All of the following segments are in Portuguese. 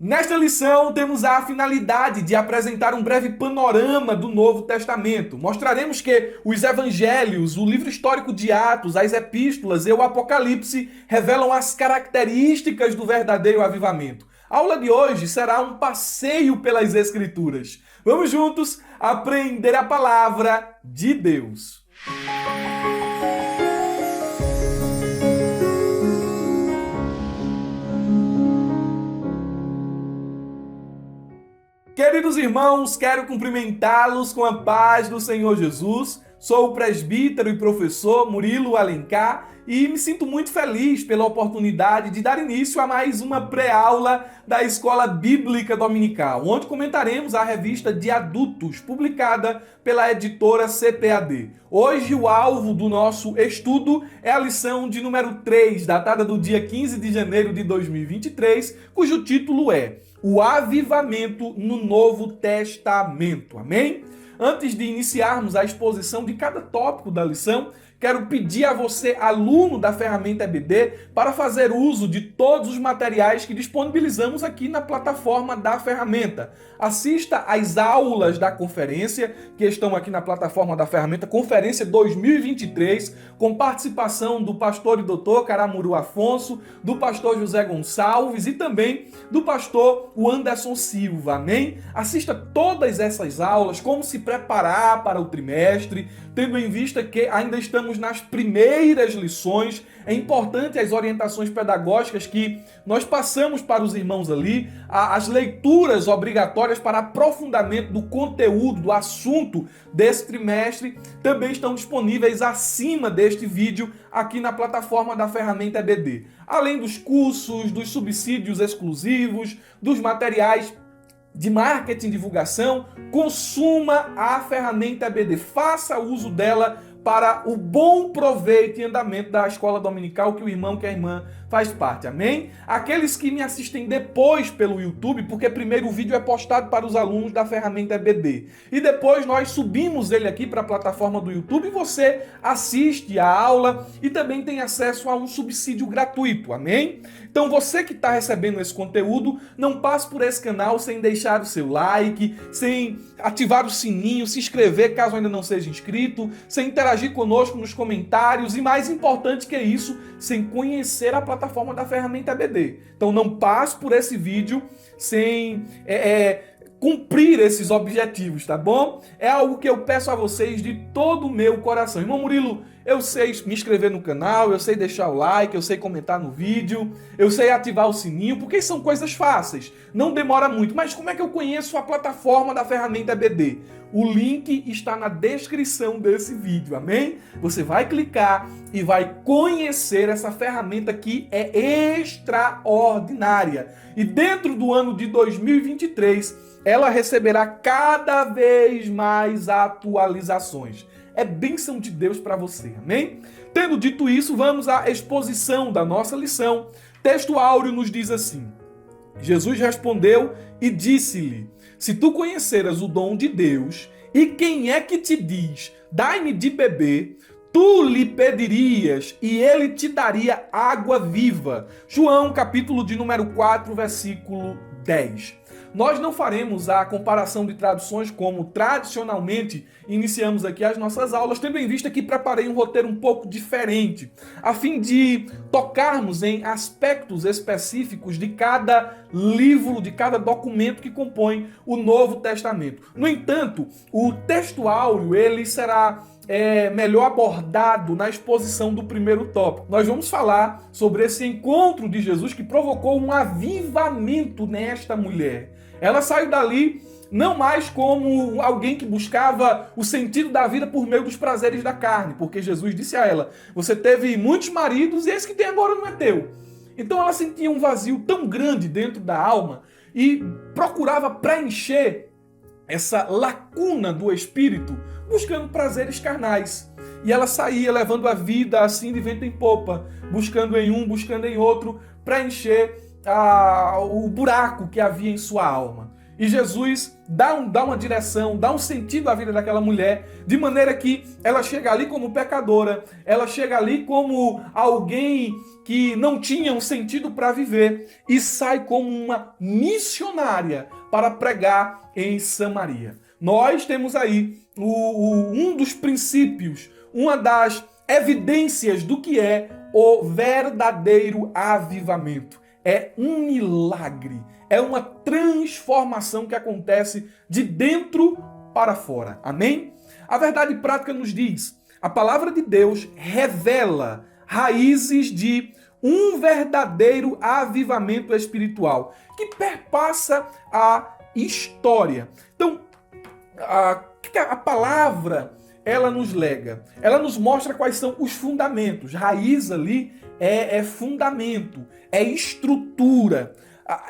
Nesta lição, temos a finalidade de apresentar um breve panorama do Novo Testamento. Mostraremos que os evangelhos, o livro histórico de Atos, as epístolas e o Apocalipse revelam as características do verdadeiro avivamento. A aula de hoje será um passeio pelas Escrituras. Vamos juntos aprender a palavra de Deus. Queridos irmãos, quero cumprimentá-los com a paz do Senhor Jesus. Sou o presbítero e professor Murilo Alencar e me sinto muito feliz pela oportunidade de dar início a mais uma pré-aula da Escola Bíblica Dominical, onde comentaremos a revista de adultos, publicada pela editora CPAD. Hoje o alvo do nosso estudo é a lição de número 3, datada do dia 15 de janeiro de 2023, cujo título é O Avivamento no Novo Testamento. Amém? Antes de iniciarmos a exposição de cada tópico da lição, quero pedir a você, aluno da ferramenta EBD, para fazer uso de todos os materiais que disponibilizamos aqui na plataforma da ferramenta. Assista às aulas da conferência que estão aqui na plataforma da ferramenta, Conferência 2023, com participação do pastor e doutor Caramuru Afonso, do pastor José Gonçalves e também do pastor Anderson Silva. Amém? Assista todas essas aulas, como se preparar para o trimestre, tendo em vista que ainda estamos nas primeiras lições. É importante as orientações pedagógicas que nós passamos para os irmãos ali, as leituras obrigatórias para aprofundamento do conteúdo, do assunto desse trimestre, também estão disponíveis acima deste vídeo aqui na plataforma da ferramenta EBD. Além dos cursos, dos subsídios exclusivos, dos materiais de marketing e divulgação, consuma a ferramenta EBD, faça uso dela para o bom proveito e andamento da escola dominical que o irmão, que a irmã faz parte, amém? Aqueles que me assistem depois pelo YouTube, porque primeiro o vídeo é postado para os alunos da ferramenta EBD, e depois nós subimos ele aqui para a plataforma do YouTube e você assiste a aula e também tem acesso a um subsídio gratuito, amém? Então você que está recebendo esse conteúdo, não passe por esse canal sem deixar o seu like, sem ativar o sininho, se inscrever caso ainda não seja inscrito, sem interagir conosco nos comentários e, mais importante que isso, sem conhecer a plataforma da ferramenta EBD. Então não passe por esse vídeo sem cumprir esses objetivos, tá bom? É algo que eu peço a vocês de todo o meu coração. Irmão Murilo, eu sei me inscrever no canal, eu sei deixar o like, eu sei comentar no vídeo, eu sei ativar o sininho, porque são coisas fáceis, não demora muito. Mas como é que eu conheço a plataforma da ferramenta EBD? O link está na descrição desse vídeo, amém? Você vai clicar e vai conhecer essa ferramenta que é extraordinária. E dentro do ano de 2023, ela receberá cada vez mais atualizações. É bênção de Deus para você, amém? Tendo dito isso, vamos à exposição da nossa lição. Texto áureo nos diz assim: Jesus respondeu e disse-lhe: se tu conheceras o dom de Deus, e quem é que te diz, dai-me de beber, tu lhe pedirias e ele te daria água viva. João, capítulo de número 4, versículo 10. Nós não faremos a comparação de traduções como tradicionalmente iniciamos aqui as nossas aulas, tendo em vista que preparei um roteiro um pouco diferente, a fim de tocarmos em aspectos específicos de cada livro, de cada documento que compõe o Novo Testamento. No entanto, o texto áureo ele será melhor abordado na exposição do primeiro tópico. Nós vamos falar sobre esse encontro de Jesus que provocou um avivamento nesta mulher. Ela saiu dali não mais como alguém que buscava o sentido da vida por meio dos prazeres da carne, porque Jesus disse a ela: você teve muitos maridos e esse que tem agora não é teu. Então ela sentia um vazio tão grande dentro da alma e procurava preencher essa lacuna do espírito buscando prazeres carnais. E ela saía levando a vida assim de vento em popa, buscando em um, buscando em outro, preencher o buraco que havia em sua alma. E Jesus dá uma direção, dá um sentido à vida daquela mulher, de maneira que ela chega ali como pecadora, ela chega ali como alguém que não tinha um sentido para viver e sai como uma missionária para pregar em Samaria. Nós temos aí um dos princípios, uma das evidências do que é o verdadeiro avivamento. É um milagre, é uma transformação que acontece de dentro para fora. Amém? A verdade prática nos diz, a palavra de Deus revela raízes de um verdadeiro avivamento espiritual que perpassa a história. Então, a palavra, ela nos lega, ela nos mostra quais são os fundamentos. Raiz ali é fundamento, é estrutura,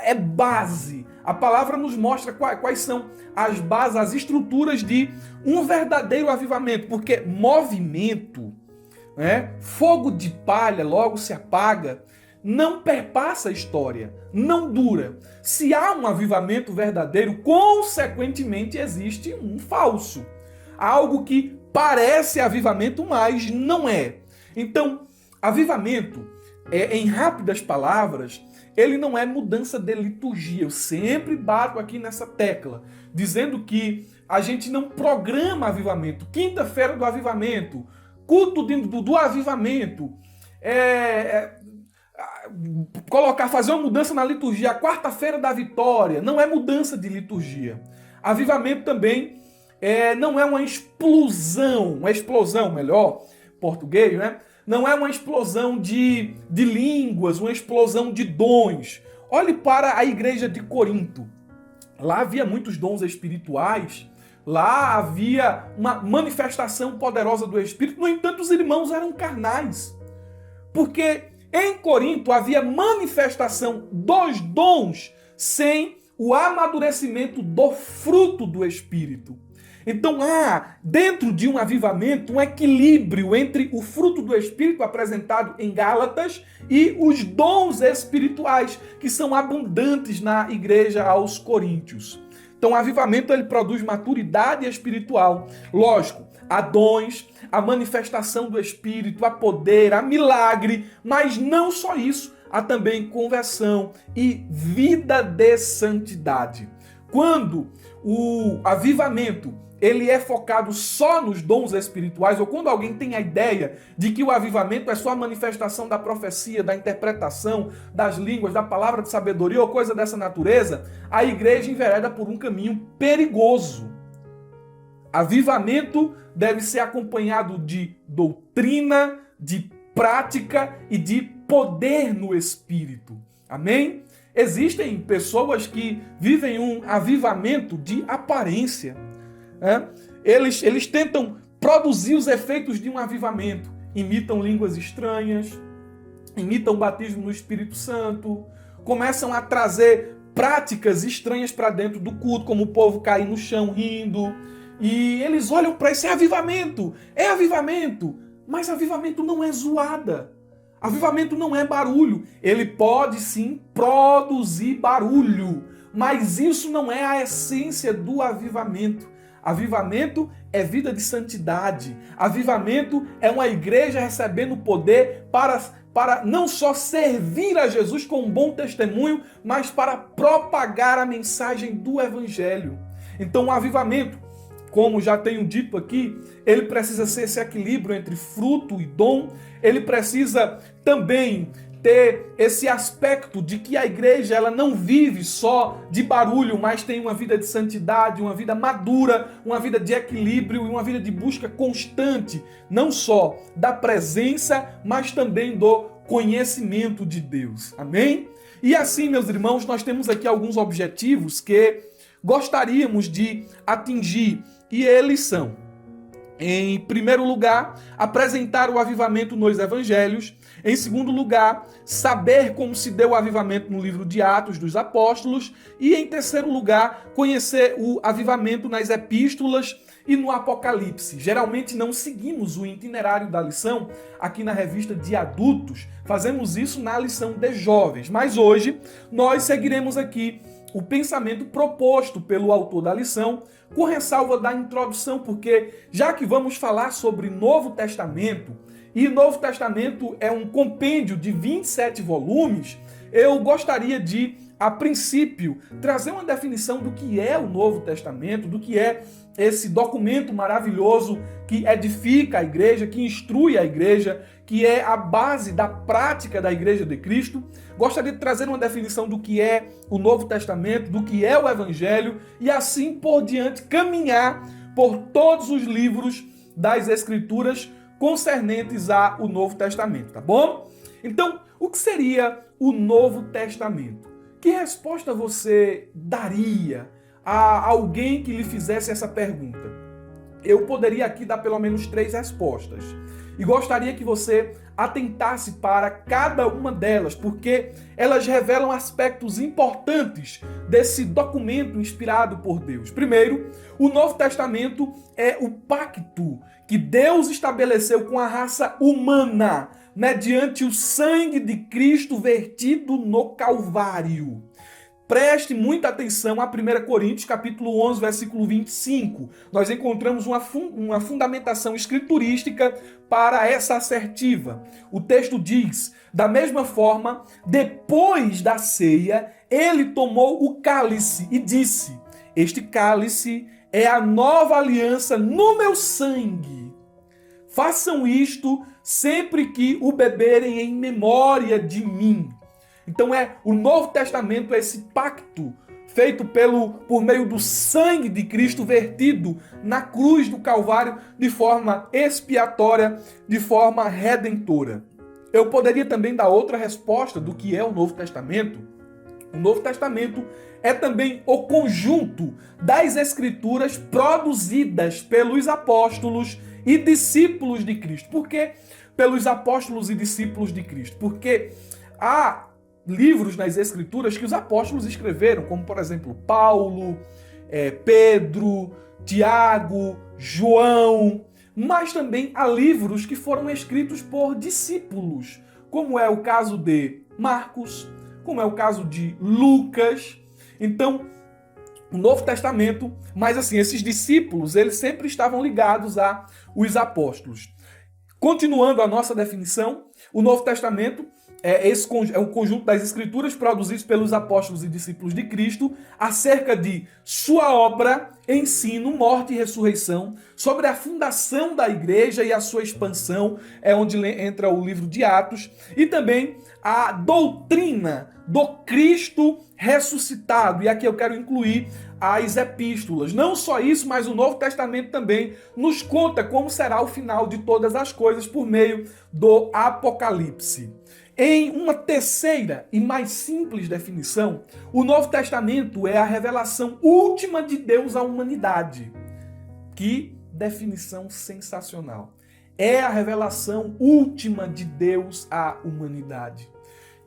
é base. A palavra nos mostra quais são as bases, as estruturas de um verdadeiro avivamento, porque movimento, fogo de palha logo se apaga, não perpassa a história, não dura. Se há um avivamento verdadeiro, consequentemente existe um falso. Algo que parece avivamento, mas não é. Então, avivamento, em rápidas palavras, ele não é mudança de liturgia. Eu sempre bato aqui nessa tecla, dizendo que a gente não programa avivamento. Quinta-feira do avivamento, culto do avivamento, fazer uma mudança na liturgia, a quarta-feira da vitória, não é mudança de liturgia. Avivamento também não é uma explosão, português, né? Não é uma explosão de línguas, uma explosão de dons. Olhe para a igreja de Corinto. Lá havia muitos dons espirituais, lá havia uma manifestação poderosa do Espírito, no entanto os irmãos eram carnais. Porque em Corinto havia manifestação dos dons sem o amadurecimento do fruto do Espírito. Então há, dentro de um avivamento, um equilíbrio entre o fruto do Espírito apresentado em Gálatas e os dons espirituais, que são abundantes na igreja aos Coríntios. Então o avivamento ele produz maturidade espiritual. Lógico, há dons, a manifestação do Espírito, há poder, há milagre, mas não só isso, há também conversão e vida de santidade. Quando o avivamento ele é focado só nos dons espirituais, ou quando alguém tem a ideia de que o avivamento é só a manifestação da profecia, da interpretação, das línguas, da palavra de sabedoria ou coisa dessa natureza, a igreja envereda por um caminho perigoso. Avivamento deve ser acompanhado de doutrina, de prática e de poder no Espírito. Amém? Existem pessoas que vivem um avivamento de aparência. Eles tentam produzir os efeitos de um avivamento. Imitam línguas estranhas, imitam batismo no Espírito Santo, começam a trazer práticas estranhas para dentro do culto, como o povo cair no chão rindo. E eles olham para esse avivamento. É avivamento, mas avivamento não é zoada. Avivamento não é barulho. Ele pode sim produzir barulho, mas isso não é a essência do avivamento. Avivamento é vida de santidade. Avivamento é uma igreja recebendo poder para não só servir a Jesus com um bom testemunho, mas para propagar a mensagem do Evangelho. Então o avivamento, como já tenho dito aqui, ele precisa ser esse equilíbrio entre fruto e dom. Ele precisa também ter esse aspecto de que a igreja ela não vive só de barulho, mas tem uma vida de santidade, uma vida madura, uma vida de equilíbrio e uma vida de busca constante, não só da presença, mas também do conhecimento de Deus. Amém? E assim, meus irmãos, nós temos aqui alguns objetivos que gostaríamos de atingir, e eles são: em primeiro lugar, apresentar o avivamento nos evangelhos. Em segundo lugar, saber como se deu o avivamento no livro de Atos dos Apóstolos. E em terceiro lugar, conhecer o avivamento nas epístolas e no Apocalipse. Geralmente não seguimos o itinerário da lição aqui na revista de adultos. Fazemos isso na lição de jovens. Mas hoje nós seguiremos aqui o pensamento proposto pelo autor da lição, com ressalva da introdução, porque já que vamos falar sobre Novo Testamento, e Novo Testamento é um compêndio de 27 volumes, eu gostaria de, a princípio, trazer uma definição do que é o Novo Testamento, do que é esse documento maravilhoso que edifica a igreja, que instrui a igreja, que é a base da prática da Igreja de Cristo. Gostaria de trazer uma definição do que é o Novo Testamento, do que é o Evangelho, e assim por diante caminhar por todos os livros das Escrituras concernentes ao Novo Testamento, tá bom? Então, o que seria o Novo Testamento? Que resposta você daria a alguém que lhe fizesse essa pergunta? Eu poderia aqui dar pelo menos 3 respostas. E gostaria que você atentasse para cada uma delas, porque elas revelam aspectos importantes desse documento inspirado por Deus. Primeiro, o Novo Testamento é o pacto que Deus estabeleceu com a raça humana, mediante o sangue de Cristo vertido no Calvário. Preste muita atenção a 1 Coríntios, capítulo 11, versículo 25. Nós encontramos uma fundamentação escriturística para essa assertiva. O texto diz: da mesma forma, depois da ceia, ele tomou o cálice e disse: este cálice é a nova aliança no meu sangue. Façam isto sempre que o beberem em memória de mim. Então o Novo Testamento é esse pacto feito por meio do sangue de Cristo vertido na cruz do Calvário de forma expiatória, de forma redentora. Eu poderia também dar outra resposta do que é o Novo Testamento. O Novo Testamento é também o conjunto das Escrituras produzidas pelos apóstolos e discípulos de Cristo. Por que pelos apóstolos e discípulos de Cristo? Porque há livros nas Escrituras que os apóstolos escreveram, como, por exemplo, Paulo, Pedro, Tiago, João, mas também há livros que foram escritos por discípulos, como é o caso de Marcos, como é o caso de Lucas. Então, o Novo Testamento, mas assim, esses discípulos, eles sempre estavam ligados aos apóstolos. Continuando a nossa definição, o Novo Testamento é o conjunto das Escrituras produzidos pelos apóstolos e discípulos de Cristo acerca de sua obra, ensino, morte e ressurreição, sobre a fundação da igreja e a sua expansão, é onde entra o livro de Atos, e também a doutrina do Cristo ressuscitado. E aqui eu quero incluir as epístolas. Não só isso, mas o Novo Testamento também nos conta como será o final de todas as coisas por meio do Apocalipse. Em uma terceira e mais simples definição, o Novo Testamento é a revelação última de Deus à humanidade. Que definição sensacional! É a revelação última de Deus à humanidade.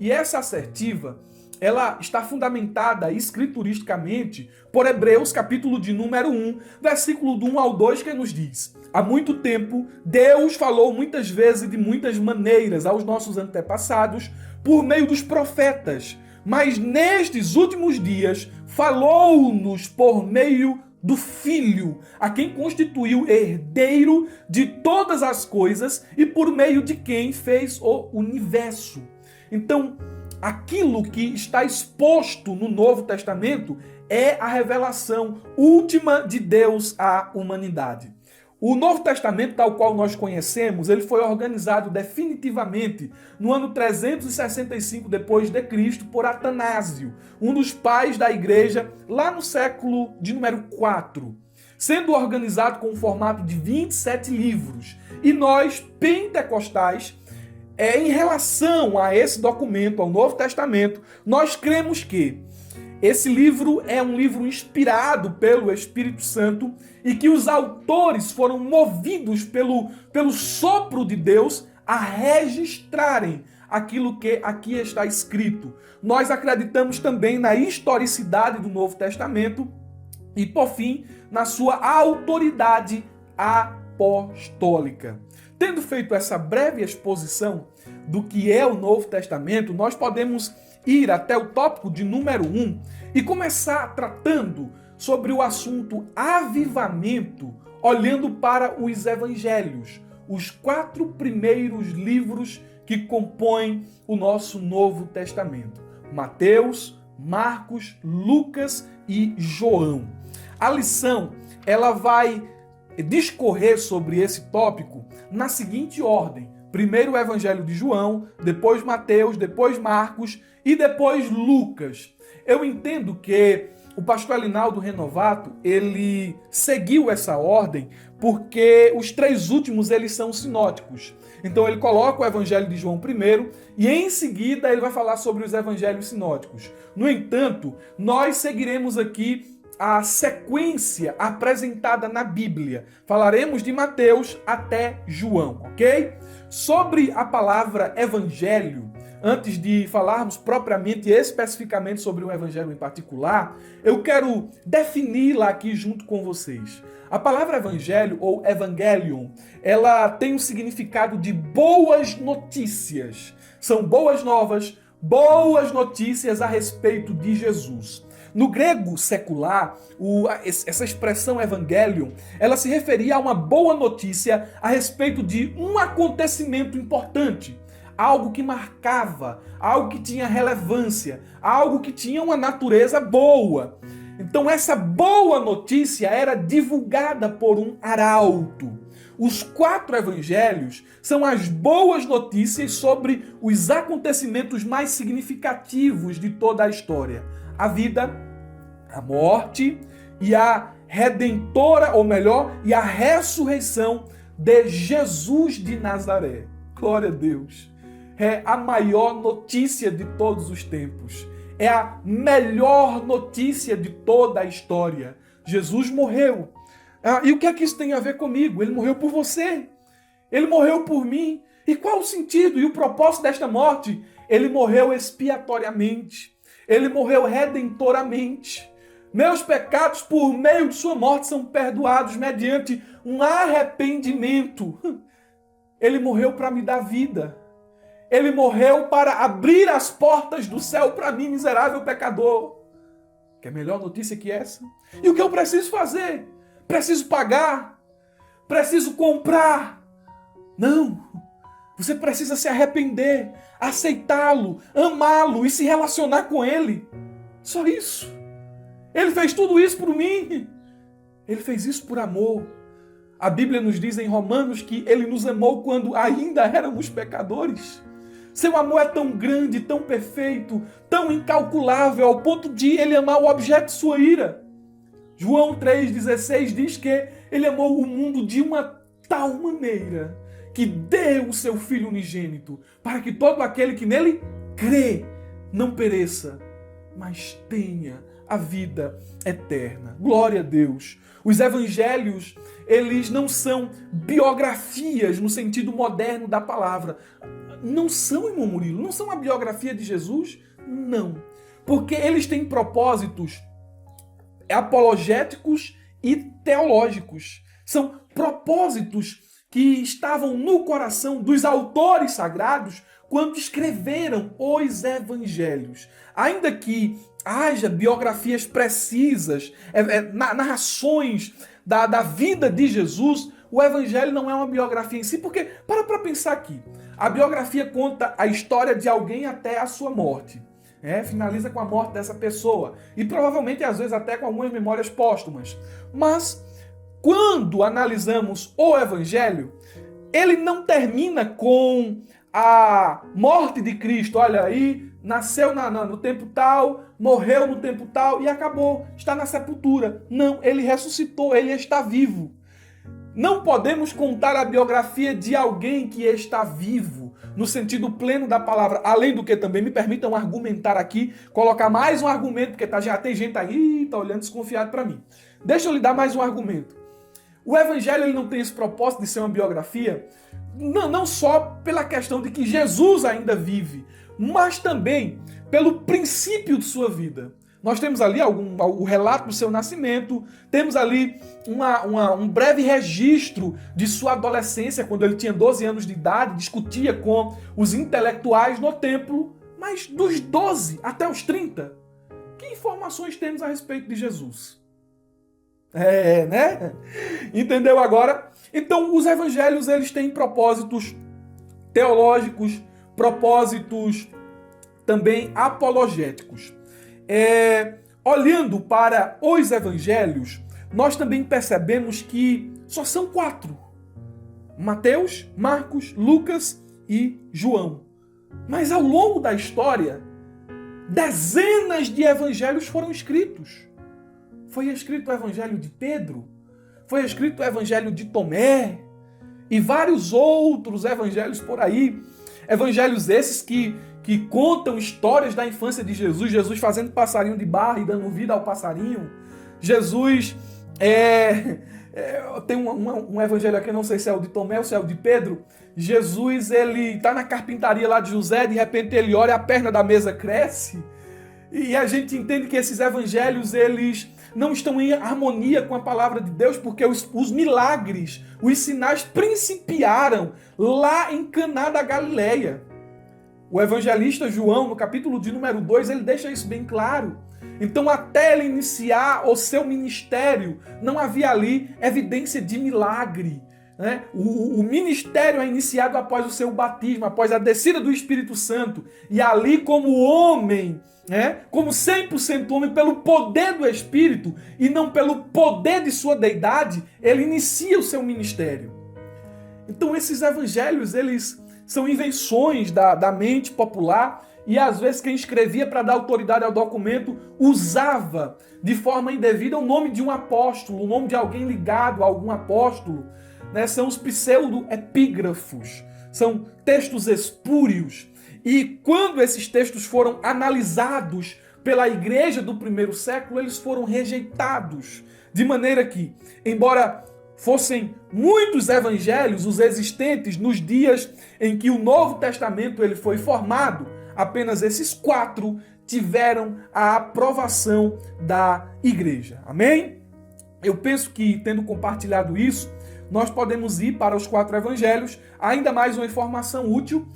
E essa assertiva, ela está fundamentada escrituristicamente por Hebreus, capítulo de número 1, versículo do 1 ao 2, que nos diz: há muito tempo, Deus falou muitas vezes e de muitas maneiras aos nossos antepassados por meio dos profetas, mas nestes últimos dias falou-nos por meio do Filho, a quem constituiu herdeiro de todas as coisas e por meio de quem fez o universo. Então, aquilo que está exposto no Novo Testamento é a revelação última de Deus à humanidade. O Novo Testamento, tal qual nós conhecemos, ele foi organizado definitivamente no ano 365 depois de Cristo por Atanásio, um dos pais da igreja, lá no século de número 4, sendo organizado com um formato de 27 livros. E nós, pentecostais, em relação a esse documento, ao Novo Testamento, nós cremos que esse livro é um livro inspirado pelo Espírito Santo e que os autores foram movidos pelo sopro de Deus a registrarem aquilo que aqui está escrito. Nós acreditamos também na historicidade do Novo Testamento e, por fim, na sua autoridade apostólica. Tendo feito essa breve exposição do que é o Novo Testamento, nós podemos ir até o tópico de número 1, e começar tratando sobre o assunto avivamento, olhando para os evangelhos, os 4 primeiros livros que compõem o nosso Novo Testamento: Mateus, Marcos, Lucas e João. A lição, ela vai discorrer sobre esse tópico na seguinte ordem: primeiro o Evangelho de João, depois Mateus, depois Marcos e depois Lucas. Eu entendo que o pastor Elinaldo Renovato, ele seguiu essa ordem porque os 3 últimos eles são sinóticos. Então ele coloca o Evangelho de João primeiro e em seguida ele vai falar sobre os evangelhos sinóticos. No entanto, nós seguiremos aqui a sequência apresentada na Bíblia. Falaremos de Mateus até João, ok? Sobre a palavra evangelho, antes de falarmos propriamente e especificamente sobre um evangelho em particular, eu quero defini-la aqui junto com vocês. A palavra evangelho ou evangelion, ela tem um significado de boas notícias. São boas novas, boas notícias a respeito de Jesus. No grego secular, essa expressão evangelion, ela se referia a uma boa notícia a respeito de um acontecimento importante. Algo que marcava, algo que tinha relevância, algo que tinha uma natureza boa. Então essa boa notícia era divulgada por um arauto. Os 4 evangelhos são as boas notícias sobre os acontecimentos mais significativos de toda a história: a vida, a morte e a redentora, ou melhor, e a ressurreição de Jesus de Nazaré. Glória a Deus! É a maior notícia de todos os tempos. É a melhor notícia de toda a história. Jesus morreu. E o que é que isso tem a ver comigo? Ele morreu por você. Ele morreu por mim. E qual o sentido e o propósito desta morte? Ele morreu expiatoriamente. Ele morreu redentoramente. Meus pecados, por meio de sua morte, são perdoados mediante um arrependimento. Ele morreu para me dar vida. Ele morreu para abrir as portas do céu para mim, miserável pecador. Quer melhor notícia que essa? E o que eu preciso fazer? Preciso pagar? Preciso comprar? Não. Você precisa se arrepender, aceitá-lo, amá-lo e se relacionar com ele. Só isso. Ele fez tudo isso por mim. Ele fez isso por amor. A Bíblia nos diz em Romanos que ele nos amou quando ainda éramos pecadores. Seu amor é tão grande, tão perfeito, tão incalculável, ao ponto de ele amar o objeto de sua ira. João 3,16 diz que ele amou o mundo de uma tal maneira que deu o seu Filho unigênito, para que todo aquele que nele crê não pereça, mas tenha a vida eterna. Glória a Deus! Os evangelhos, eles não são biografias no sentido moderno da palavra. Não são, irmão Murilo, não são a biografia de Jesus? Não. Porque eles têm propósitos apologéticos e teológicos. São propósitos que estavam no coração dos autores sagrados quando escreveram os evangelhos. Ainda que haja biografias precisas, narrações da vida de Jesus, o evangelho não é uma biografia em si, porque, para pensar aqui, a biografia conta a história de alguém até a sua morte. Finaliza com a morte dessa pessoa. E provavelmente, às vezes, até com algumas memórias póstumas. Mas, quando analisamos o evangelho, ele não termina com a morte de Cristo. Olha aí, nasceu no tempo tal, morreu no tempo tal e acabou, está na sepultura. Não, ele ressuscitou, ele está vivo. Não podemos contar a biografia de alguém que está vivo, no sentido pleno da palavra. Além do que também me permitam argumentar aqui, colocar mais um argumento, porque já tem gente aí, está olhando desconfiado para mim. Deixa eu lhe dar mais um argumento. O evangelho ele não tem esse propósito de ser uma biografia, não só pela questão de que Jesus ainda vive, mas também pelo princípio de sua vida. Nós temos ali o relato do seu nascimento, temos ali um breve registro de sua adolescência, quando ele tinha 12 anos de idade, discutia com os intelectuais no templo, mas dos 12 até os 30, que que informações temos a respeito de Jesus? Né? Entendeu agora? Então, os evangelhos, eles têm propósitos teológicos, propósitos também apologéticos. Olhando para os evangelhos, nós também percebemos que só são 4. Mateus, Marcos, Lucas e João. Mas ao longo da história, dezenas de evangelhos foram escritos. Foi escrito o evangelho de Pedro, foi escrito o evangelho de Tomé e vários outros evangelhos por aí. Evangelhos esses que contam histórias da infância de Jesus, Jesus fazendo passarinho de barro e dando vida ao passarinho. Jesus tem um evangelho aqui, não sei se é o de Tomé ou se é o de Pedro. Jesus, ele está na carpintaria lá de José, de repente ele olha, a perna da mesa cresce. E a gente entende que esses evangelhos, eles não estão em harmonia com a palavra de Deus, porque os milagres, os sinais principiaram lá em Caná da Galileia. O evangelista João, no capítulo de número 2, ele deixa isso bem claro. Então, até ele iniciar o seu ministério, não havia ali evidência de milagre. Né? O ministério é iniciado após o seu batismo, após a descida do Espírito Santo. E ali, como homem, como 100% homem, pelo poder do Espírito e não pelo poder de sua deidade, ele inicia o seu ministério. Então, esses evangelhos, eles são invenções da mente popular. E às vezes quem escrevia para dar autoridade ao documento usava de forma indevida o nome de um apóstolo, o nome de alguém ligado a algum apóstolo. São os pseudo-epígrafos, são textos espúrios. E quando esses textos foram analisados pela igreja do primeiro século, eles foram rejeitados. De maneira que, embora fossem muitos evangelhos os existentes nos dias em que o Novo Testamento ele foi formado, apenas esses 4 tiveram a aprovação da igreja. Amém? Eu penso que, tendo compartilhado isso, nós podemos ir para os 4 evangelhos. Ainda mais uma informação útil: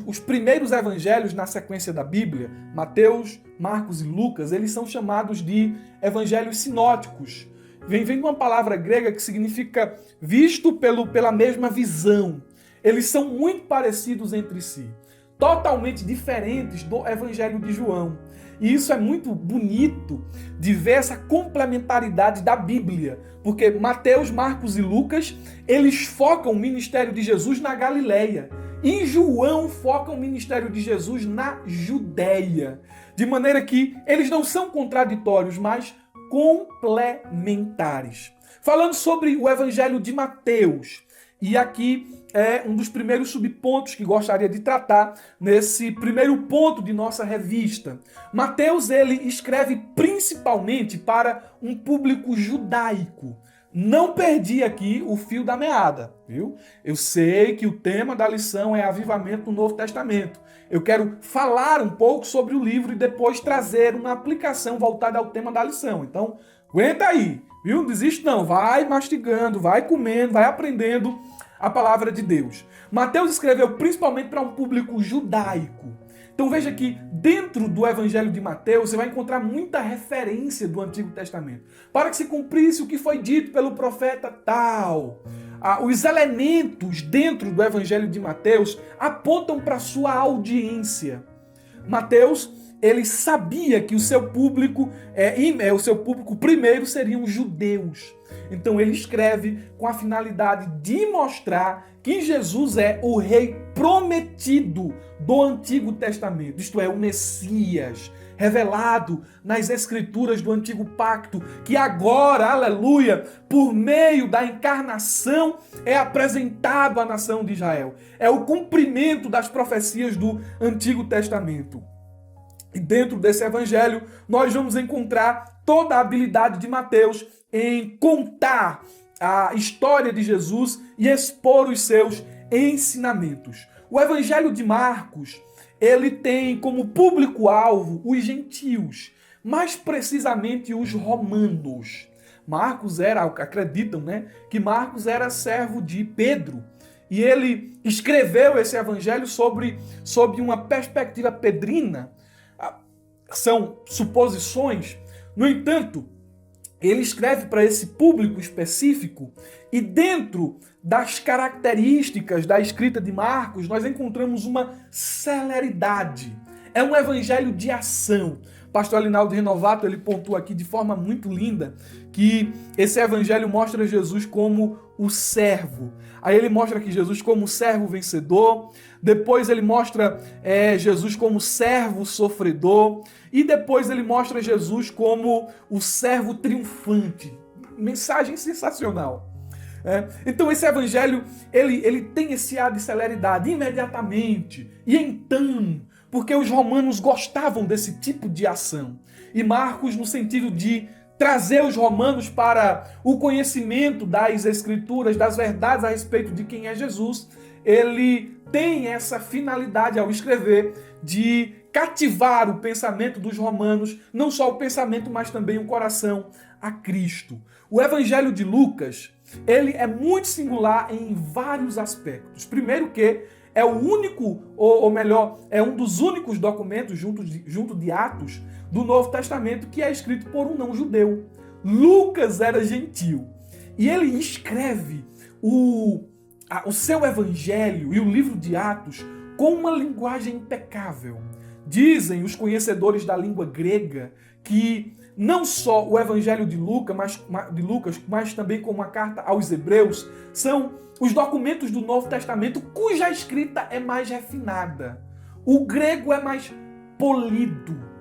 os primeiros evangelhos na sequência da Bíblia, Mateus, Marcos e Lucas, eles são chamados de evangelhos sinóticos. Vem de uma palavra grega que significa visto pela mesma visão. Eles são muito parecidos entre si, totalmente diferentes do Evangelho de João. E isso é muito bonito de ver essa complementaridade da Bíblia, porque Mateus, Marcos e Lucas, eles focam o ministério de Jesus na Galileia. E João foca o ministério de Jesus na Judéia. De maneira que eles não são contraditórios, mas complementares. Falando sobre o Evangelho de Mateus, e aqui é um dos primeiros subpontos que gostaria de tratar nesse primeiro ponto de nossa revista. Mateus, ele escreve principalmente para um público judaico. Não perdi aqui o fio da meada, viu? Eu sei que o tema da lição é avivamento no Novo Testamento. Eu quero falar um pouco sobre o livro e depois trazer uma aplicação voltada ao tema da lição. Então, aguenta aí, viu? Não desiste não, vai mastigando, vai comendo, vai aprendendo a palavra de Deus. Mateus escreveu principalmente para um público judaico. Então veja que dentro do Evangelho de Mateus você vai encontrar muita referência do Antigo Testamento. Para que se cumprisse o que foi dito pelo profeta tal. Os elementos dentro do Evangelho de Mateus apontam para a sua audiência. Mateus, ele sabia que o seu público primeiro seriam os judeus. Então ele escreve com a finalidade de mostrar que Jesus é o rei prometido do Antigo Testamento, isto é, o Messias, revelado nas Escrituras do Antigo Pacto, que agora, aleluia, por meio da encarnação, é apresentado à nação de Israel. É o cumprimento das profecias do Antigo Testamento. E dentro desse evangelho, nós vamos encontrar toda a habilidade de Mateus em contar a história de Jesus e expor os seus ensinamentos. O evangelho de Marcos, ele tem como público-alvo os gentios, mais precisamente os romanos. Marcos acreditam, que Marcos era servo de Pedro. E ele escreveu esse evangelho sob uma perspectiva pedrina. são suposições. No entanto, ele escreve para esse público específico e dentro das características da escrita de Marcos, nós encontramos uma celeridade. É um evangelho de ação. Pastor Alinaldo Renovato, ele pontua aqui de forma muito linda que esse evangelho mostra Jesus como o servo. Aí ele mostra aqui Jesus como servo vencedor, depois ele mostra Jesus como servo sofredor, e depois ele mostra Jesus como o servo triunfante. Mensagem sensacional. Então esse evangelho, ele tem esse ar de celeridade, imediatamente, e então, porque os romanos gostavam desse tipo de ação. E Marcos, no sentido de trazer os romanos para o conhecimento das escrituras, das verdades a respeito de quem é Jesus, ele tem essa finalidade ao escrever de cativar o pensamento dos romanos, não só o pensamento, mas também o coração a Cristo. O Evangelho de Lucas, ele é muito singular em vários aspectos. Primeiro que é o único, ou melhor, é um dos únicos documentos junto de Atos do Novo Testamento que é escrito por um não-judeu. Lucas era gentil e ele escreve o seu evangelho e o livro de Atos com uma linguagem impecável. Dizem os conhecedores da língua grega que não só o evangelho de Lucas, mas também como a carta aos Hebreus, são os documentos do Novo Testamento cuja escrita é mais refinada. O grego é mais polido.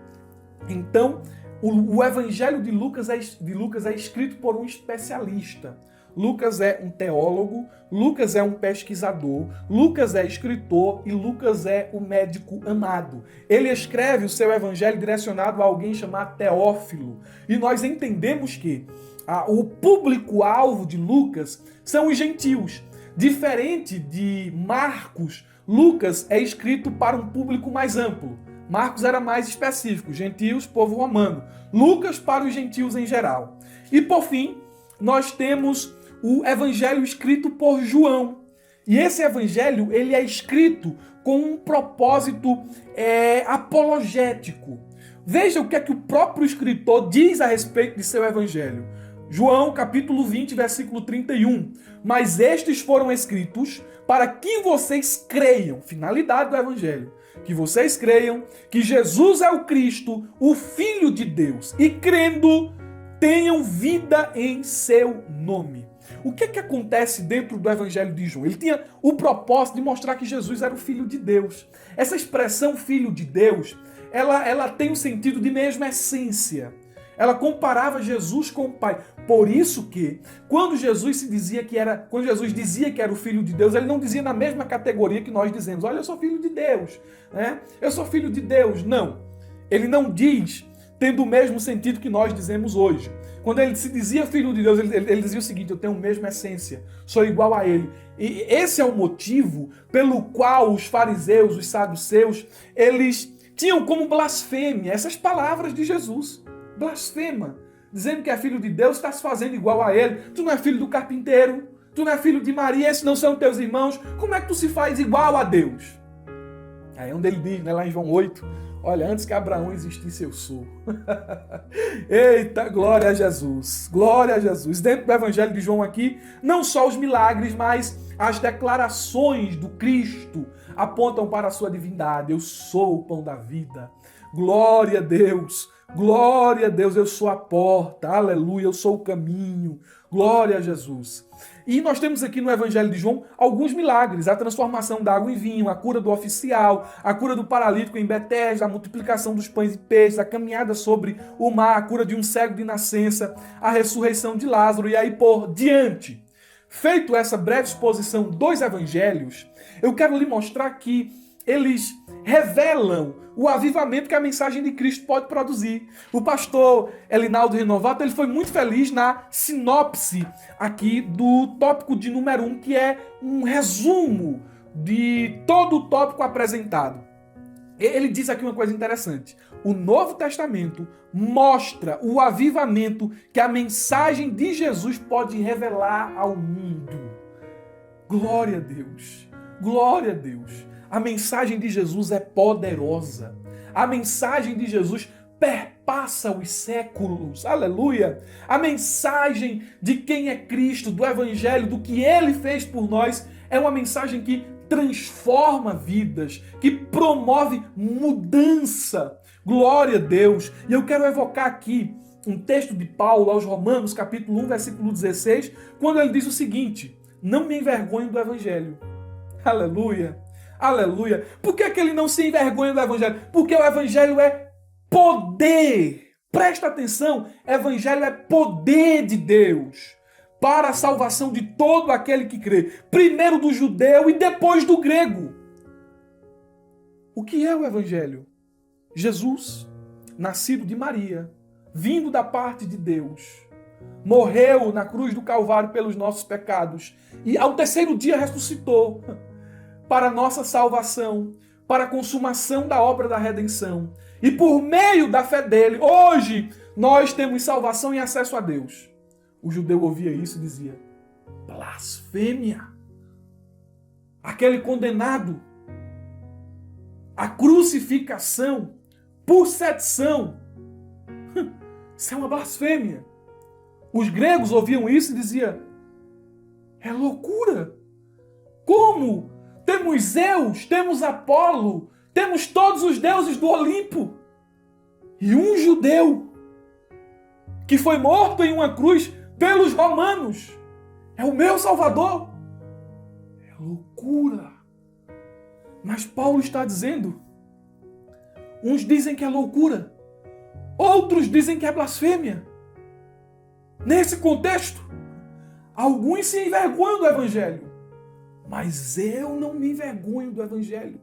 Então, o evangelho de Lucas é escrito por um especialista. Lucas é um teólogo, Lucas é um pesquisador, Lucas é escritor e Lucas é o médico amado. Ele escreve o seu evangelho direcionado a alguém chamado Teófilo. E nós entendemos que o público-alvo de Lucas são os gentios. Diferente de Marcos, Lucas é escrito para um público mais amplo. Marcos era mais específico, gentios, povo romano. Lucas para os gentios em geral. E por fim, nós temos o evangelho escrito por João. E esse evangelho, ele é escrito com um propósito apologético. Veja o que é que o próprio escritor diz a respeito de seu evangelho. João, capítulo 20, versículo 31. Mas estes foram escritos para que vocês creiam, finalidade do evangelho, que vocês creiam que Jesus é o Cristo, o Filho de Deus, e crendo, tenham vida em seu nome. O que acontece dentro do Evangelho de João? Ele tinha o propósito de mostrar que Jesus era o Filho de Deus. Essa expressão Filho de Deus, ela tem o sentido de mesma essência. Ela comparava Jesus com o Pai. Por isso que, quando Jesus dizia que era o Filho de Deus, ele não dizia na mesma categoria que nós dizemos, olha, eu sou Filho de Deus, né? Eu sou Filho de Deus. Não. Ele não diz tendo o mesmo sentido que nós dizemos hoje. Quando ele se dizia Filho de Deus, ele dizia o seguinte, eu tenho a mesma essência, sou igual a ele. E esse é o motivo pelo qual os fariseus, os saduceus, eles tinham como blasfêmia essas palavras de Jesus. Blasfema, dizendo que é filho de Deus, está se fazendo igual a ele. Tu não é filho do carpinteiro, tu não é filho de Maria, esses não são teus irmãos. Como é que tu se faz igual a Deus? Aí onde ele diz, né, lá em João 8, olha, antes que Abraão existisse, eu sou. Eita, glória a Jesus. Glória a Jesus. Dentro do Evangelho de João aqui, não só os milagres, mas as declarações do Cristo apontam para a sua divindade. Eu sou o pão da vida. Glória a Deus. Glória a Deus, eu sou a porta. Aleluia, eu sou o caminho. Glória a Jesus. E nós temos aqui no Evangelho de João alguns milagres, a transformação da água em vinho, a cura do oficial, a cura do paralítico em Betesda, a multiplicação dos pães e peixes, a caminhada sobre o mar, a cura de um cego de nascença, a ressurreição de Lázaro e aí por diante. Feito essa breve exposição dos evangelhos, eu quero lhe mostrar que eles revelam o avivamento que a mensagem de Cristo pode produzir. O pastor Alinaldo Renovato, ele foi muito feliz na sinopse aqui do tópico de número 1, que é um resumo de todo o tópico apresentado. Ele diz aqui uma coisa interessante. O Novo Testamento mostra o avivamento que a mensagem de Jesus pode revelar ao mundo. Glória a Deus! Glória a Deus! A mensagem de Jesus é poderosa. A mensagem de Jesus perpassa os séculos. Aleluia! A mensagem de quem é Cristo, do Evangelho, do que Ele fez por nós, é uma mensagem que transforma vidas, que promove mudança. Glória a Deus! E eu quero evocar aqui um texto de Paulo aos Romanos, capítulo 1, versículo 16, quando ele diz o seguinte: não me envergonhe do Evangelho. Aleluia! Aleluia! Por que ele não se envergonha do Evangelho? Porque o Evangelho é poder. Presta atenção, Evangelho é poder de Deus para a salvação de todo aquele que crê. Primeiro do judeu e depois do grego. O que é o Evangelho? Jesus, nascido de Maria, vindo da parte de Deus, morreu na cruz do Calvário pelos nossos pecados e ao terceiro dia ressuscitou para a nossa salvação, para a consumação da obra da redenção. E por meio da fé dele, hoje, nós temos salvação e acesso a Deus. O judeu ouvia isso e dizia: blasfêmia! Aquele condenado à crucificação por sedição. Isso é uma blasfêmia. Os gregos ouviam isso e diziam: é loucura! Como? Temos Zeus, temos Apolo, temos todos os deuses do Olimpo. E um judeu que foi morto em uma cruz pelos romanos é o meu Salvador. É loucura. Mas Paulo está dizendo, uns dizem que é loucura, outros dizem que é blasfêmia. Nesse contexto, alguns se envergonham do Evangelho. Mas eu não me envergonho do Evangelho.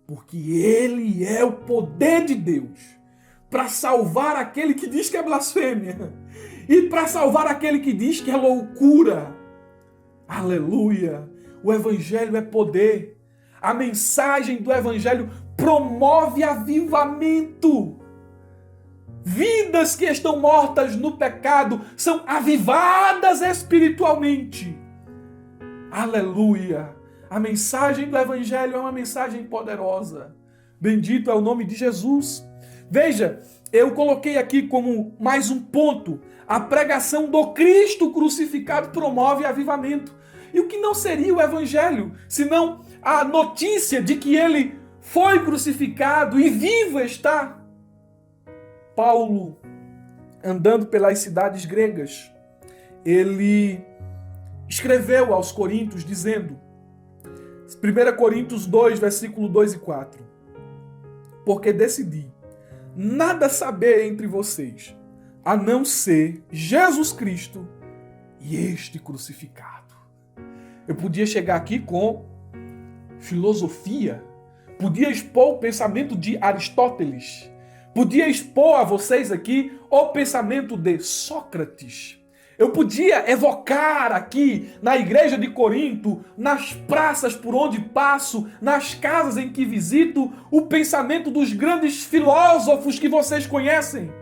Porque ele é o poder de Deus para salvar aquele que diz que é blasfêmia e para salvar aquele que diz que é loucura. Aleluia! O Evangelho é poder. A mensagem do Evangelho promove avivamento. Vidas que estão mortas no pecado são avivadas espiritualmente. Aleluia! A mensagem do Evangelho é uma mensagem poderosa. Bendito é o nome de Jesus. Veja, eu coloquei aqui como mais um ponto: a pregação do Cristo crucificado promove avivamento. E o que não seria o Evangelho, senão a notícia de que ele foi crucificado e vivo está? Paulo, andando pelas cidades gregas, ele escreveu aos Coríntios dizendo, 1 Coríntios 2, versículo 2 e 4, porque decidi nada saber entre vocês, a não ser Jesus Cristo e este crucificado. Eu podia chegar aqui com filosofia, podia expor o pensamento de Aristóteles, podia expor a vocês aqui o pensamento de Sócrates. Eu podia evocar aqui na igreja de Corinto, nas praças por onde passo, nas casas em que visito, o pensamento dos grandes filósofos que vocês conhecem.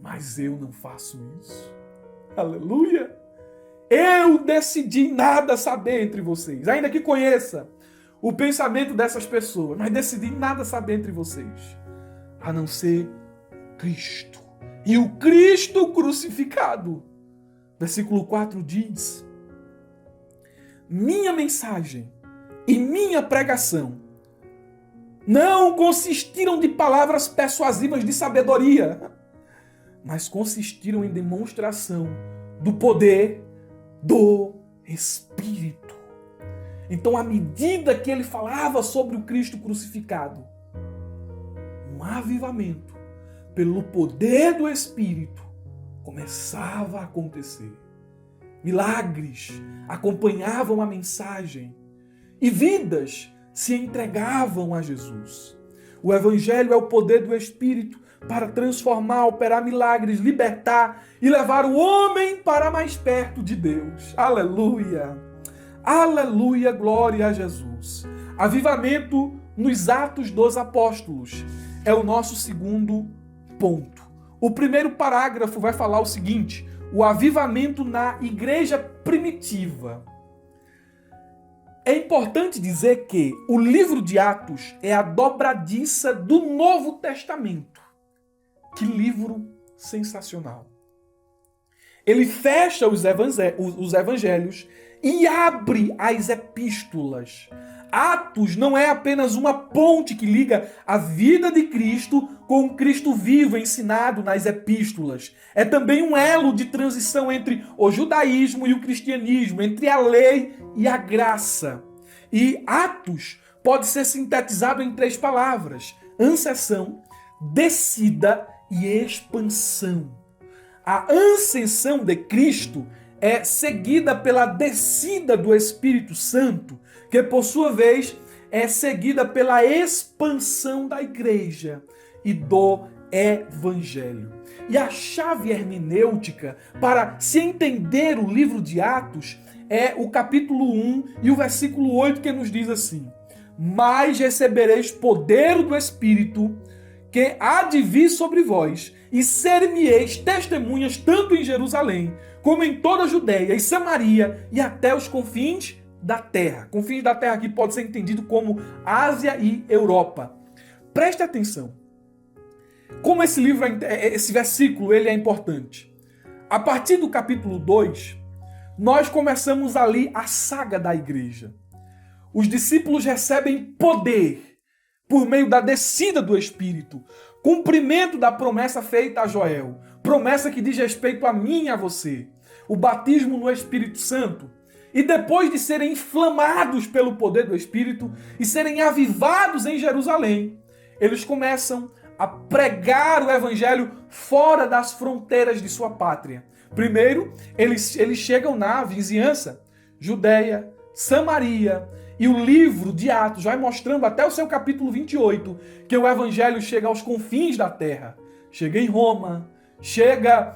Mas eu não faço isso. Aleluia! Eu decidi nada saber entre vocês, ainda que conheça o pensamento dessas pessoas, mas decidi nada saber entre vocês, a não ser Cristo. E o Cristo crucificado. Versículo 4 diz: minha mensagem e minha pregação não consistiram de palavras persuasivas de sabedoria, mas consistiram em demonstração do poder do Espírito. Então, à medida que ele falava sobre o Cristo crucificado, um avivamento pelo poder do Espírito começava a acontecer. Milagres acompanhavam a mensagem e vidas se entregavam a Jesus. O Evangelho é o poder do Espírito para transformar, operar milagres, libertar e levar o homem para mais perto de Deus. Aleluia! Aleluia! Glória a Jesus! Avivamento nos Atos dos Apóstolos é o nosso segundo ponto. O primeiro parágrafo vai falar o seguinte: o avivamento na igreja primitiva. É importante dizer que o livro de Atos é a dobradiça do Novo Testamento. Que livro sensacional! Ele fecha os evangelhos e abre as epístolas. Atos não é apenas uma ponte que liga a vida de Cristo com o Cristo vivo ensinado nas epístolas. É também um elo de transição entre o judaísmo e o cristianismo, entre a lei e a graça. E Atos pode ser sintetizado em 3 palavras: ascensão, descida e expansão. A ascensão de Cristo é seguida pela descida do Espírito Santo, que por sua vez é seguida pela expansão da igreja e do evangelho. E a chave hermenêutica para se entender o livro de Atos é o capítulo 1 e o versículo 8, que nos diz assim: mas recebereis poder do Espírito que há de vir sobre vós, e ser-me-eis testemunhas tanto em Jerusalém, como em toda a Judéia e Samaria e até os confins da terra. Confins da terra aqui pode ser entendido como Ásia e Europa. Preste atenção. Como esse livro, esse versículo, ele é importante. A partir do capítulo 2, nós começamos ali a saga da igreja. Os discípulos recebem poder por meio da descida do Espírito, cumprimento da promessa feita a Joel, promessa que diz respeito a mim e a você, o batismo no Espírito Santo. E depois de serem inflamados pelo poder do Espírito e serem avivados em Jerusalém, eles começam a pregar o evangelho fora das fronteiras de sua pátria. Primeiro, eles chegam na vizinhança, Judéia, Samaria, e o livro de Atos vai mostrando até o seu capítulo 28 que o evangelho chega aos confins da terra. Chega em Roma, chega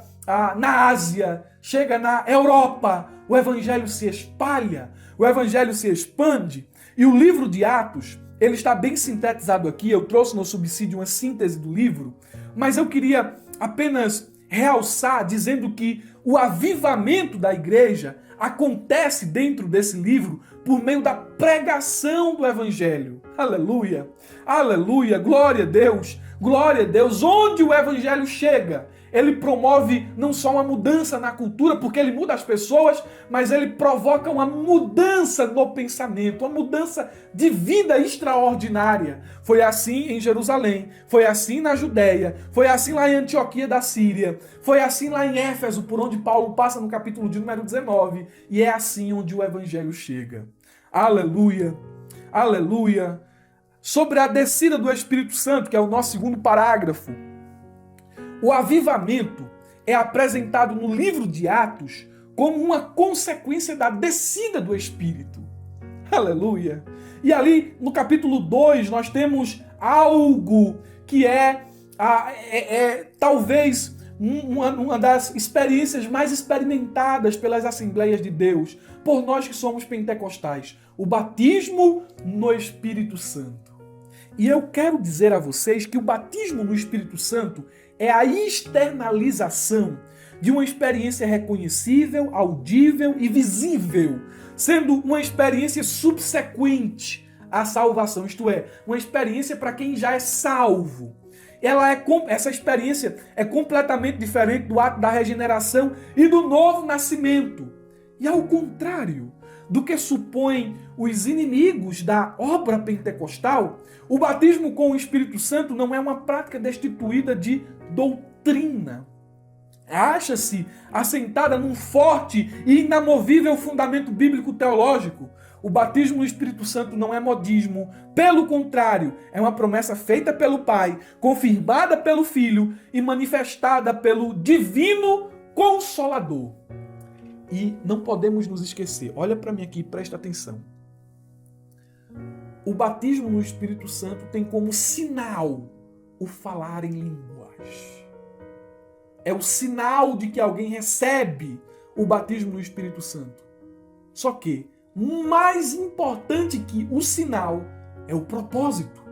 na Ásia, chega na Europa. O evangelho se espalha, o evangelho se expande. E o livro de Atos, ele está bem sintetizado aqui. Eu trouxe no subsídio uma síntese do livro, mas eu queria apenas realçar dizendo que o avivamento da igreja acontece dentro desse livro por meio da pregação do evangelho. Aleluia! Aleluia! Glória a Deus! Glória a Deus! Onde o evangelho chega, ele promove não só uma mudança na cultura, porque ele muda as pessoas, mas ele provoca uma mudança no pensamento, uma mudança de vida extraordinária. Foi assim em Jerusalém, foi assim na Judéia, foi assim lá em Antioquia da Síria, foi assim lá em Éfeso, por onde Paulo passa no capítulo de número 19, e é assim onde o evangelho chega. Aleluia! Aleluia! Sobre a descida do Espírito Santo, que é o nosso segundo parágrafo, o avivamento é apresentado no livro de Atos como uma consequência da descida do Espírito. Aleluia! E ali no capítulo 2 nós temos algo que é talvez uma das experiências mais experimentadas pelas Assembleias de Deus, por nós que somos pentecostais, o batismo no Espírito Santo. E eu quero dizer a vocês que o batismo no Espírito Santo é a externalização de uma experiência reconhecível, audível e visível, sendo uma experiência subsequente à salvação, isto é, uma experiência para quem já é salvo. Essa experiência é completamente diferente do ato da regeneração e do novo nascimento. E ao contrário do que supõem os inimigos da obra pentecostal, o batismo com o Espírito Santo não é uma prática destituída de doutrina. Acha-se assentada num forte e inamovível fundamento bíblico-teológico. O batismo no Espírito Santo não é modismo. Pelo contrário, é uma promessa feita pelo Pai, confirmada pelo Filho e manifestada pelo Divino Consolador. E não podemos nos esquecer. Olha para mim aqui, presta atenção. O batismo no Espírito Santo tem como sinal o falar em línguas. É o sinal de que alguém recebe o batismo no Espírito Santo. Só que, mais importante que o sinal é o propósito.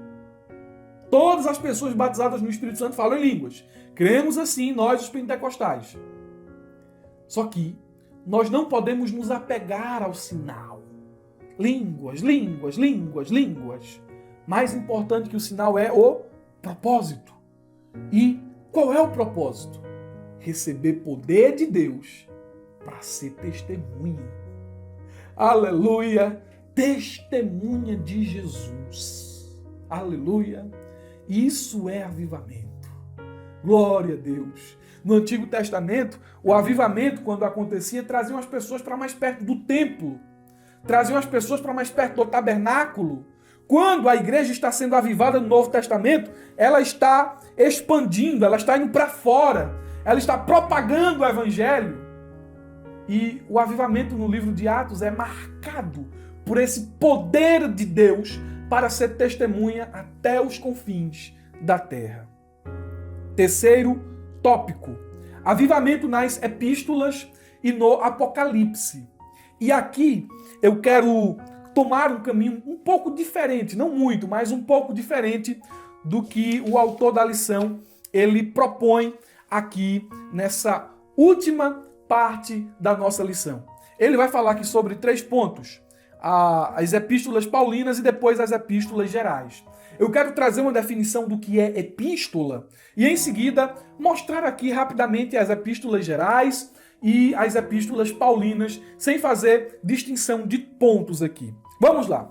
Todas as pessoas batizadas no Espírito Santo falam em línguas. Cremos assim, nós os pentecostais. Só que nós não podemos nos apegar ao sinal. línguas, línguas, línguas, línguas. Mais importante que o sinal é o propósito. E qual é o propósito? Receber poder de Deus para ser testemunha. Aleluia! Testemunha de Jesus. Aleluia! Isso é avivamento. Glória a Deus. No Antigo Testamento, o avivamento, quando acontecia, traziam as pessoas para mais perto do templo. Traziam as pessoas para mais perto do tabernáculo. Quando a igreja está sendo avivada no Novo Testamento, ela está expandindo, ela está indo para fora. Ela está propagando o evangelho. E o avivamento no livro de Atos é marcado por esse poder de Deus para ser testemunha até os confins da terra. Terceiro tópico. Avivamento nas epístolas e no Apocalipse. E aqui eu quero tomar um caminho um pouco diferente, não muito, mas um pouco diferente do que o autor da lição ele propõe aqui nessa última parte da nossa lição. Ele vai falar aqui sobre 3 pontos. As epístolas paulinas e depois as epístolas gerais. Eu quero trazer uma definição do que é epístola e, em seguida, mostrar aqui rapidamente as epístolas gerais e as epístolas paulinas, sem fazer distinção de pontos aqui. Vamos lá.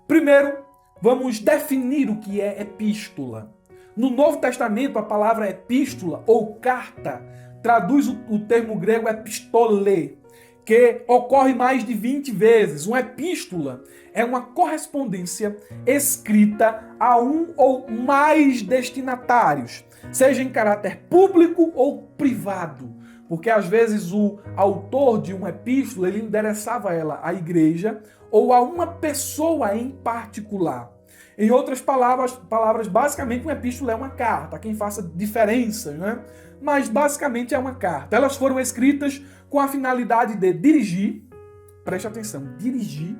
Primeiro, vamos definir o que é epístola. No Novo Testamento, a palavra epístola ou carta traduz o termo grego epistole, que ocorre mais de 20 vezes. Uma epístola é uma correspondência escrita a um ou mais destinatários, seja em caráter público ou privado. Porque às vezes o autor de uma epístola, ele endereçava ela à igreja ou a uma pessoa em particular. Em outras palavras, basicamente uma epístola é uma carta, quem faça diferenças, né? Mas basicamente é uma carta. Elas foram escritas com a finalidade de dirigir, preste atenção, dirigir,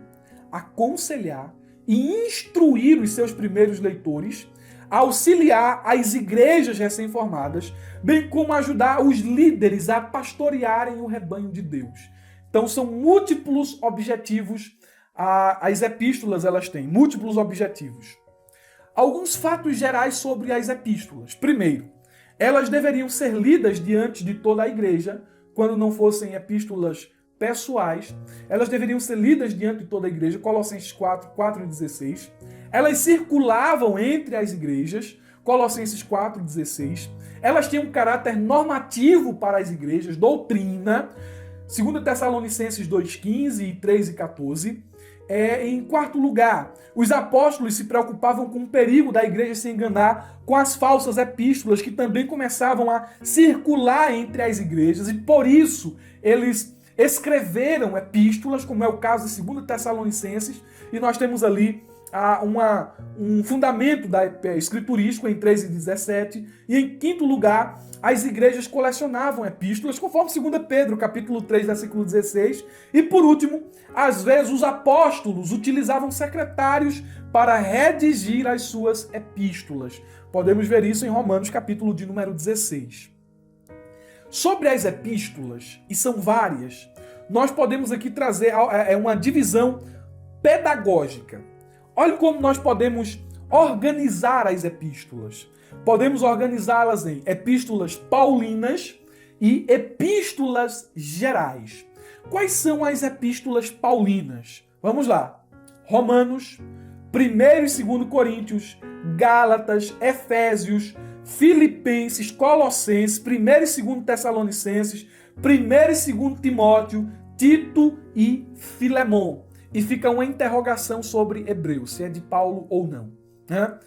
aconselhar e instruir os seus primeiros leitores, auxiliar as igrejas recém-formadas, bem como ajudar os líderes a pastorearem o rebanho de Deus. Então são múltiplos objetivos, as epístolas elas têm múltiplos objetivos. Alguns fatos gerais sobre as epístolas. Primeiro, elas deveriam ser lidas diante de toda a igreja, quando não fossem epístolas pessoais. Elas deveriam ser lidas diante de toda a igreja, Colossenses 4, 4 e 16. Elas circulavam entre as igrejas, Colossenses 4, 16. Elas tinham um caráter normativo para as igrejas, doutrina, 2 Tessalonicenses 2,15 e 3 e 14. Em quarto lugar, os apóstolos se preocupavam com o perigo da igreja se enganar com as falsas epístolas que também começavam a circular entre as igrejas e por isso eles escreveram epístolas, como é o caso de 2 Tessalonicenses, e nós temos ali um fundamento escriturístico em 3 e 17, e em quinto lugar, as igrejas colecionavam epístolas, conforme 2 Pedro, capítulo 3, versículo 16, e por último, às vezes os apóstolos utilizavam secretários para redigir as suas epístolas. Podemos ver isso em Romanos, capítulo de número 16. Sobre as epístolas, e são várias, nós podemos aqui trazer uma divisão pedagógica. Olha como nós podemos organizar as epístolas. Podemos organizá-las em epístolas paulinas e epístolas gerais. Quais são as epístolas paulinas? Vamos lá. Romanos, 1 e 2 Coríntios, Gálatas, Efésios, Filipenses, Colossenses, 1 e 2 Tessalonicenses, 1 e 2 Timóteo, Tito e Filemon. E fica uma interrogação sobre Hebreus, se é de Paulo ou não. Né?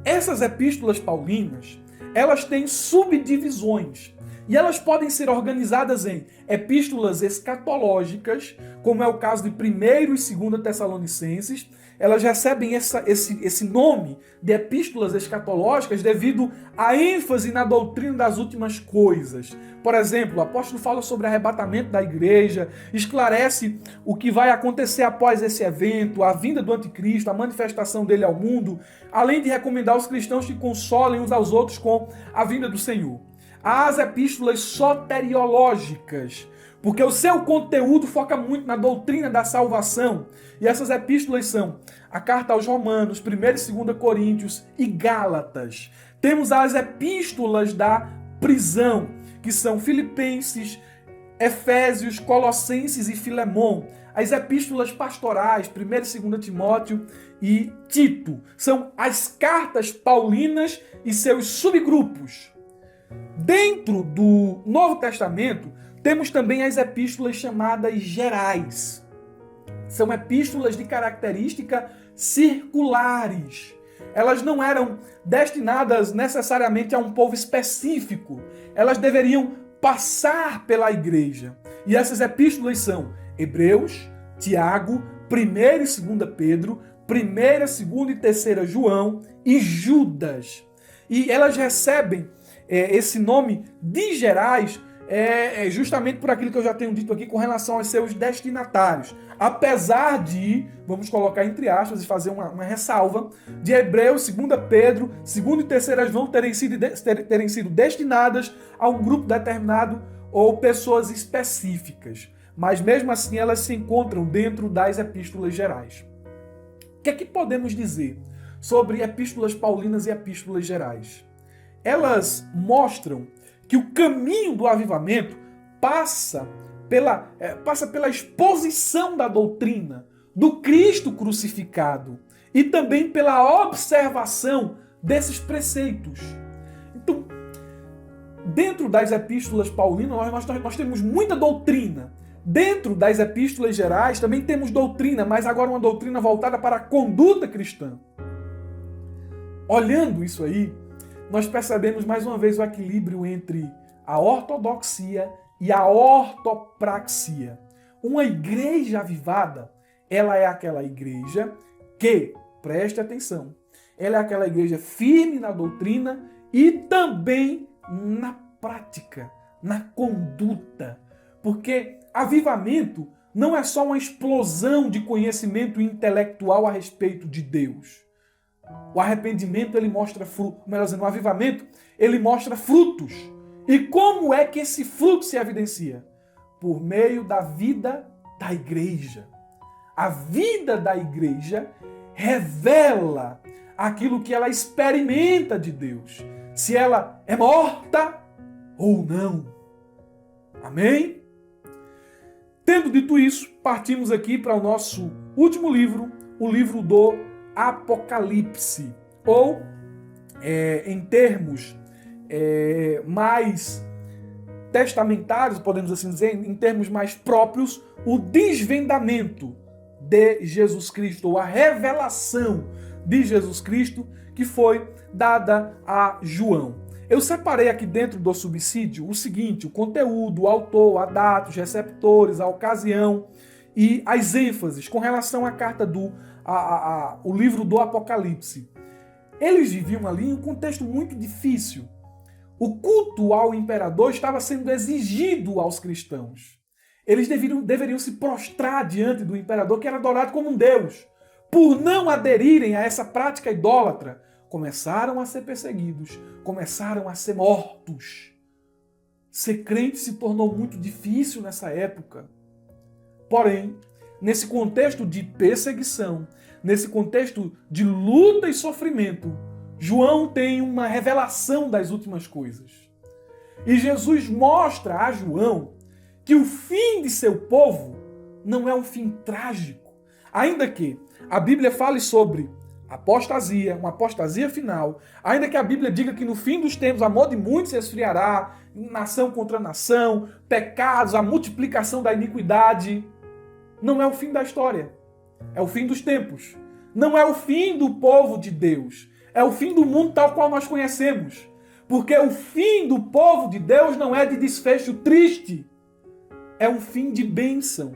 Essas epístolas paulinas, elas têm subdivisões. E elas podem ser organizadas em epístolas escatológicas, como é o caso de 1 e 2 Tessalonicenses. Elas recebem esse nome de epístolas escatológicas devido à ênfase na doutrina das últimas coisas. Por exemplo, o apóstolo fala sobre o arrebatamento da igreja, esclarece o que vai acontecer após esse evento, a vinda do anticristo, a manifestação dele ao mundo, além de recomendar aos cristãos que consolem uns aos outros com a vinda do Senhor. Há as epístolas soteriológicas, porque o seu conteúdo foca muito na doutrina da salvação. E essas epístolas são a carta aos Romanos, 1ª e 2ª Coríntios e Gálatas. Temos as epístolas da prisão, que são Filipenses, Efésios, Colossenses e Filemon. As epístolas pastorais, 1ª e 2ª Timóteo e Tito. São as cartas paulinas e seus subgrupos. Dentro do Novo Testamento, temos também as epístolas chamadas gerais. São epístolas de característica circulares. Elas não eram destinadas necessariamente a um povo específico. Elas deveriam passar pela igreja. E essas epístolas são Hebreus, Tiago, 1ª e 2ª Pedro, 1ª, 2ª e 3ª João e Judas. E elas recebem esse nome de gerais justamente por aquilo que eu já tenho dito aqui com relação aos seus destinatários. Apesar de, vamos colocar entre aspas e fazer uma ressalva, de Hebreus, 2ª Pedro, 2ª e 3ª João terem sido destinadas a um grupo determinado ou pessoas específicas. Mas mesmo assim elas se encontram dentro das epístolas gerais. O que é que podemos dizer sobre epístolas paulinas e epístolas gerais? Elas mostram que o caminho do avivamento passa pela exposição da doutrina do Cristo crucificado e também pela observação desses preceitos. Então, dentro das epístolas paulinas, nós temos muita doutrina. Dentro das epístolas gerais também temos doutrina, mas agora uma doutrina voltada para a conduta cristã. Olhando isso aí, nós percebemos mais uma vez o equilíbrio entre a ortodoxia e a ortopraxia. Uma igreja avivada, ela é aquela igreja que, preste atenção, ela é aquela igreja firme na doutrina e também na prática, na conduta. Porque avivamento não é só uma explosão de conhecimento intelectual a respeito de Deus. O arrependimento, ele mostra fruto, melhor dizendo, o avivamento, ele mostra frutos. E como é que esse fruto se evidencia? Por meio da vida da igreja. A vida da igreja revela aquilo que ela experimenta de Deus. Se ela é morta ou não. Amém? Tendo dito isso, partimos aqui para o nosso último livro, o livro do Apocalipse, ou em termos mais testamentários, podemos assim dizer, em termos mais próprios, o desvendamento de Jesus Cristo, ou a revelação de Jesus Cristo que foi dada a João. Eu separei aqui dentro do subsídio o seguinte: o conteúdo, o autor, a data, os receptores, a ocasião e as ênfases com relação à carta o livro do Apocalipse. Eles viviam ali em um contexto muito difícil. O culto ao imperador estava sendo exigido aos cristãos. Eles deveriam se prostrar diante do imperador, que era adorado como um deus. Por não aderirem a essa prática idólatra, começaram a ser perseguidos, começaram a ser mortos. Ser crente se tornou muito difícil nessa época. Porém, nesse contexto de perseguição, nesse contexto de luta e sofrimento, João tem uma revelação das últimas coisas. E Jesus mostra a João que o fim de seu povo não é um fim trágico. Ainda que a Bíblia fale sobre apostasia, uma apostasia final, ainda que a Bíblia diga que no fim dos tempos o amor de muitos se esfriará, nação contra nação, pecados, a multiplicação da iniquidade, não é o fim da história. É o fim dos tempos. Não é o fim do povo de Deus. É o fim do mundo tal qual nós conhecemos. Porque o fim do povo de Deus não é de desfecho triste. É um fim de bênção.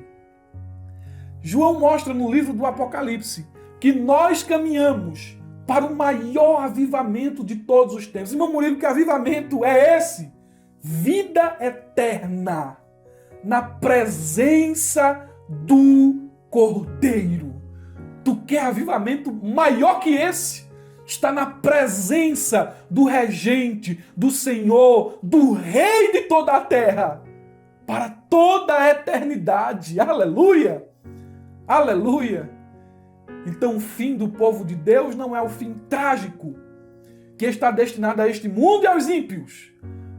João mostra no livro do Apocalipse que nós caminhamos para o maior avivamento de todos os tempos. Irmão Murilo, que avivamento é esse? Vida eterna na presença do Cordeiro. Tu quer avivamento maior que esse? Está na presença do regente, do Senhor, do Rei de toda a terra, para toda a eternidade. Aleluia! Aleluia! Então o fim do povo de Deus não é o fim trágico que está destinado a este mundo e aos ímpios,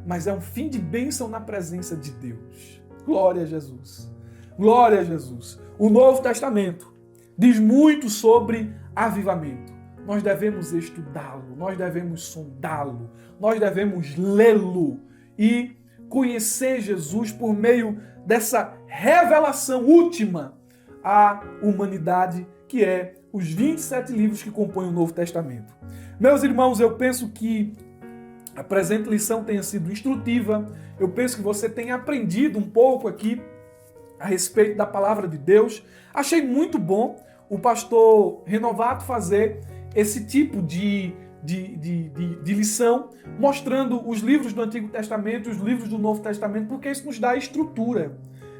mas é um fim de bênção na presença de Deus. Glória a Jesus. Glória a Jesus. O Novo Testamento diz muito sobre avivamento. Nós devemos estudá-lo, nós devemos sondá-lo, nós devemos lê-lo e conhecer Jesus por meio dessa revelação última à humanidade, que é os 27 livros que compõem o Novo Testamento. Meus irmãos, eu penso que a presente lição tenha sido instrutiva, eu penso que você tenha aprendido um pouco aqui a respeito da palavra de Deus. Achei muito bom o pastor Renovato fazer esse tipo de lição, mostrando os livros do Antigo Testamento e os livros do Novo Testamento, porque isso nos dá estrutura.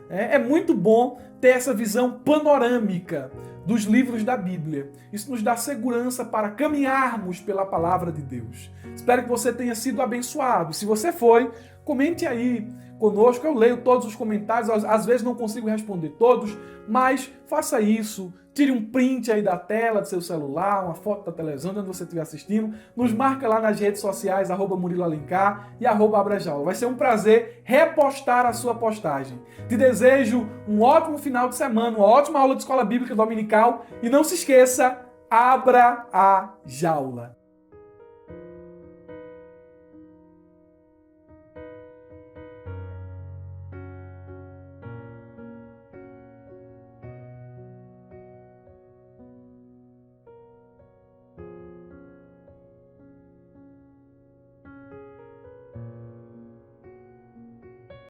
É muito bom ter essa visão panorâmica dos livros da Bíblia. Isso nos dá segurança para caminharmos pela palavra de Deus. Espero que você tenha sido abençoado. Se você foi, comente aí conosco. Eu leio todos os comentários, às vezes não consigo responder todos, mas faça isso. Tire um print aí da tela do seu celular, uma foto da televisão, onde você estiver assistindo. Nos marca lá nas redes sociais, @MuriloAlencar e @Abrajaula. Vai ser um prazer repostar a sua postagem. Te desejo um ótimo final de semana, uma ótima aula de Escola Bíblica Dominical. E não se esqueça, abra a jaula.